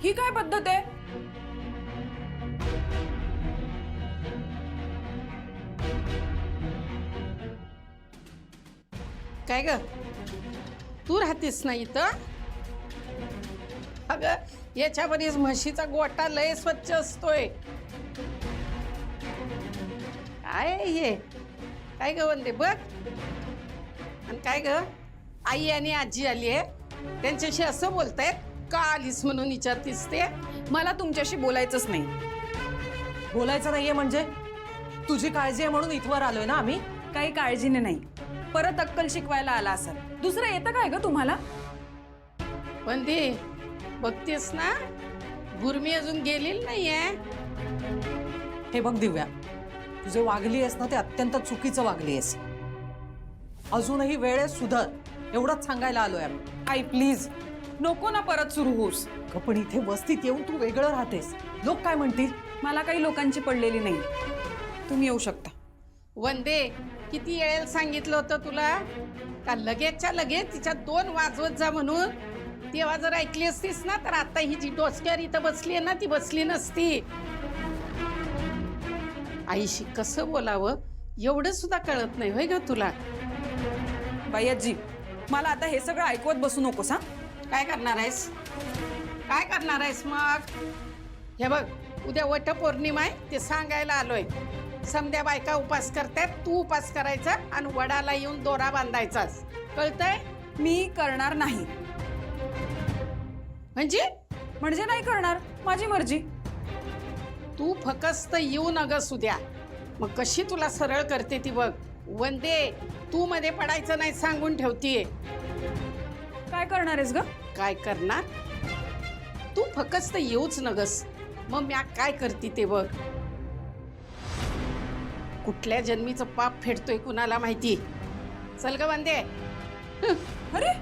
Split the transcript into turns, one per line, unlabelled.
ही काय पद्धत आहे?
काय ग, तू राहतेस ना इथं? अगं याच्यावरच म्हशीचा गोटा लय स्वच्छ असतोय. काय आहे हे? काय ग वंदे बघ. आणि काय ग, आई आणि आजी आली आहे, त्यांच्याशी असं बोलतायत का आलीस म्हणून विचारतीस ते?
मला तुमच्याशी बोलायचंच नाही.
बोलायचं नाहीये म्हणजे? तुझी काळजी आहे म्हणून इथवर आलोय ना आम्ही.
काही काळजीने नाही, परत अक्कल शिकवायला आला असाल. दुसरं येतं काय ग तुम्हाला?
वंदे बघतेस ना, गुरमी अजून गेलेली नाहीये.
हे बघ दिव्या, तुझे वागली आहेस ना ते अत्यंत चुकीचं वागली आहेस. अजूनही वेळ आहे, सुधर, एवढंच सांगायला आलोय आम्ही.
आई प्लीज नको ना परत सुरू होस.
पण इथे वस्तीत येऊन तू वेगळं राहतेस, लोक काय म्हणतील?
मला काही लोकांची पडलेली नाही, तुम्ही येऊ शकता.
वंदे किती वेळेला सांगितलं होतं तुला का लगेचच्या लगेच तिच्या 2 वाजवत जा म्हणून? तेव्हा जर ऐकली असतीस ना तर आता ही जी डोसक्यावर इथं बसली आहे ना ती बसली नसती. आईशी कसं बोलावं एवढं सुद्धा कळत नाही होय ग तुला?
बाई आजी, मला आता हे सगळं ऐकवत बसू नकोस हा.
काय करणार आहेस? काय करणार आहेस मग? हे बघ, उद्या वटपौर्णिमा आहे, ते सांगायला आलोय. समध्या बायका उपास करतात, तू उपास करायचा आणि वडाला येऊन दोरा बांधायचास, कळतंय?
मी करणार नाही.
म्हणजे
नाही करणार, माझी मर्जी.
तू फकस्त येऊ नगस उद्या, मग कशी तुला सरळ करते ती बघ. वंदे तू मध्ये पडायचं नाही सांगून ठेवतीये.
काय करणार आहेस ग?
काय करणार? तू फकस्त येऊच नगस, मग म्या काय करते ते बघ. कुठल्या जन्मीचं पाप फेडतोय कुणाला माहिती. चल ग वंदे.
अरे